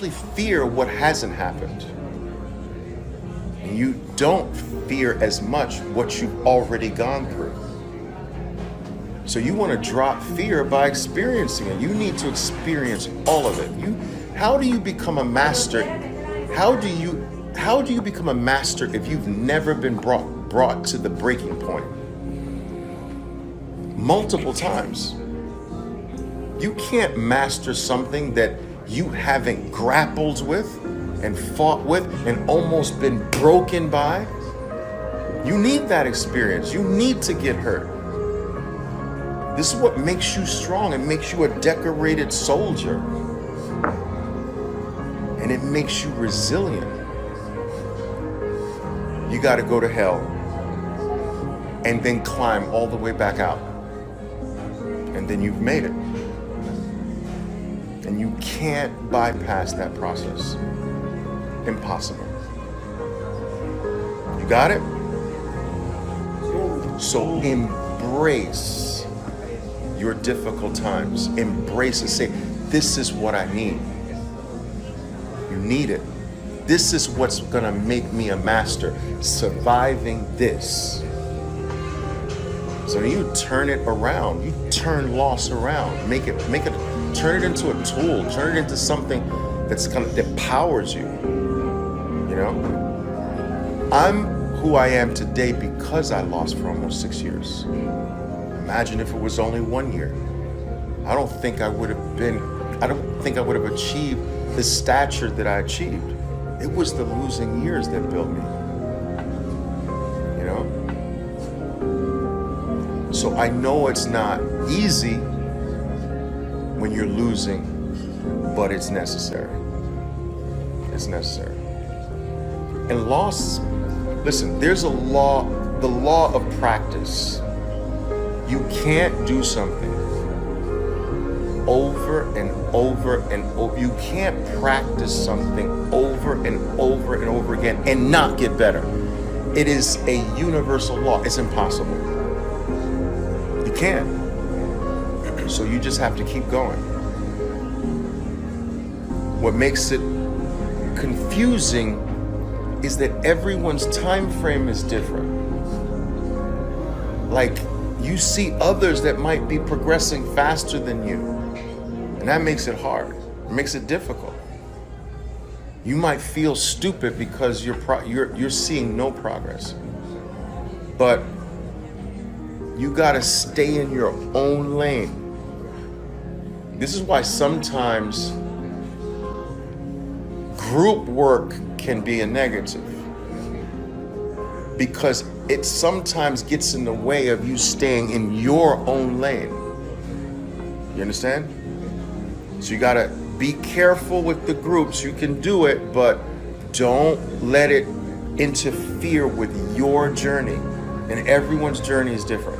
actually fear what hasn't happened. And you don't fear as much what you've already gone through. So you want to drop fear by experiencing it. You need to experience all of it. How do you become a master? How do you become a master if you've never been brought to the breaking point? Multiple times. You can't master something that you haven't grappled with and fought with and almost been broken by. You need that experience. You need to get hurt. This is what makes you strong. It makes you a decorated soldier. And it makes you resilient. You got to go to hell and then climb all the way back out. And then you've made it. And you can't bypass that process. Impossible. You got it? So embrace your difficult times. Embrace it. Say, this is what I need. You need it. This is what's gonna make me a master. Surviving this. So you turn it around. You turn loss around. Turn it into a tool. Turn it into something that powers you. You know? I'm who I am today because I lost for almost 6 years. Imagine if it was only 1 year. I don't think I would have achieved the stature that I achieved. It was the losing years that built me. You know? So I know it's not easy when you're losing, but it's necessary. It's necessary. And loss, listen, there's a law, the law of practice. You can't do something over and over and over. You can't practice something over and over and over again and not get better. It is a universal law. It's impossible. You can't. So you just have to keep going. What makes it confusing is that everyone's time frame is different. Like, you see others that might be progressing faster than you, and that makes it hard. It makes it difficult. You might feel stupid because you're seeing no progress, but you gotta stay in your own lane. This is why sometimes group work can be a negative, because it sometimes gets in the way of you staying in your own lane. You understand? So you gotta be careful with the groups. You can do it, but don't let it interfere with your journey. And everyone's journey is different.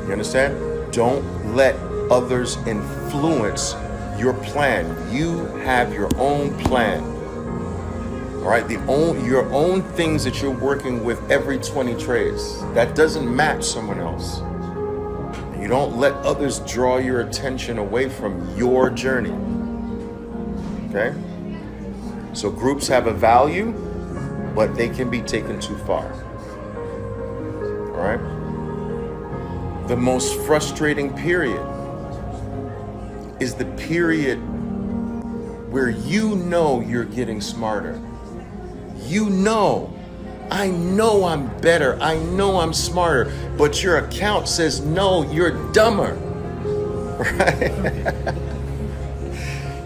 You understand? Don't let others influence your plan. You have your own plan. All right, your own things that you're working with every 20 trades. That doesn't match someone else. You don't let others draw your attention away from your journey. Okay? So groups have a value, but they can be taken too far. All right? The most frustrating period is the period where you know you're getting smarter. You know, I know I'm better. I know I'm smarter, but your account says, no, you're dumber, right?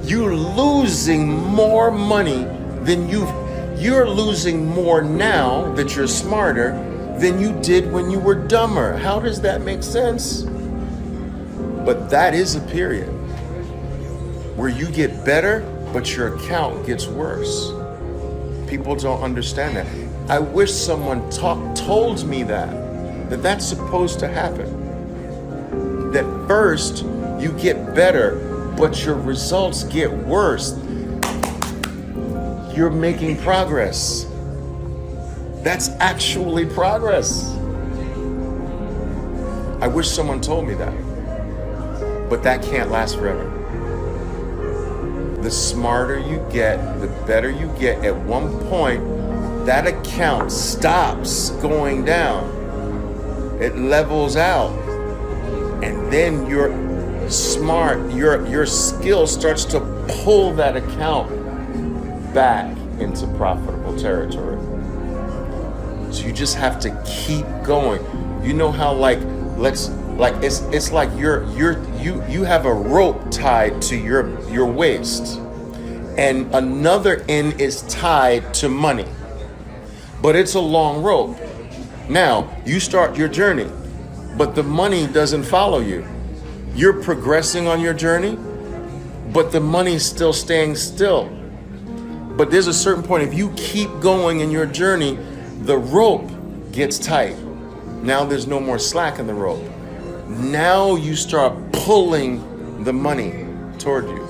You're losing more money than you're losing more now that you're smarter than you did when you were dumber. How does that make sense? But that is a period where you get better, but your account gets worse. People don't understand that. I wish someone told me that's supposed to happen. That first you get better, but your results get worse. You're making progress. That's actually progress. I wish someone told me that. But that can't last forever. the smarter you get, the better you get. At one point, that account stops going down. It levels out. And then your skill starts to pull that account back into profitable territory. So you just have to keep going. You know how it's like you have a rope tied to your waist, and another end is tied to money, but it's a long rope. Now you start your journey, but the money doesn't follow you. You're progressing on your journey, but the money's still staying still. But there's a certain point, if you keep going in your journey, the rope gets tight. Now there's no more slack in the rope. Now you start pulling the money toward you.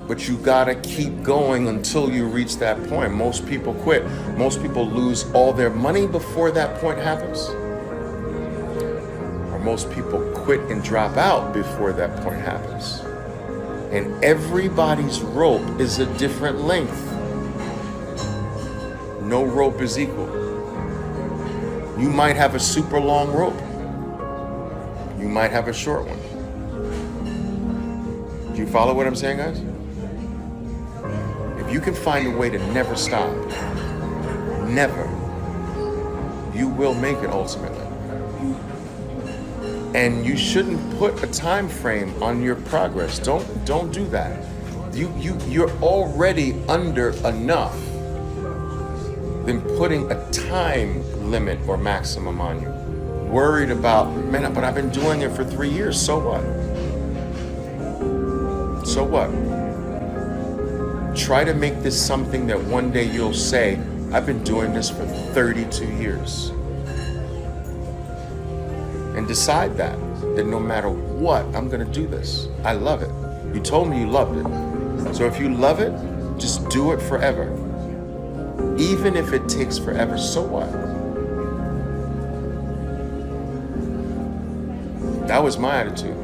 But you gotta keep going until you reach that point. Most people quit. Most people lose all their money before that point happens. Or most people quit and drop out before that point happens. And everybody's rope is a different length. No rope is equal. You might have a super long rope. You might have a short one. Do you follow what I'm saying, guys? If you can find a way to never stop, never, you will make it ultimately. And you shouldn't put a time frame on your progress. Don't do that. You're already under enough than putting a time limit or maximum on you. Worried about, man, but I've been doing it for 3 years. So what? So what? Try to make this something that one day you'll say, I've been doing this for 32 years. And decide that no matter what, I'm gonna do this. I love it. You told me you loved it. So if you love it, just do it forever. Even if it takes forever, so what? That was my attitude.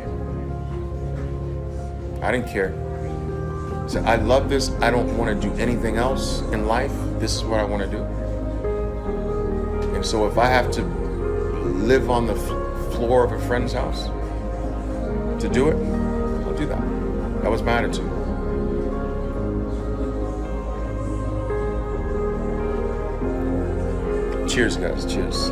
I didn't care. So I love this. I don't want to do anything else in life. This is what I want to do. And so if I have to live on the floor of a friend's house to do it, I'll do that. That was my attitude. Cheers, guys. Cheers.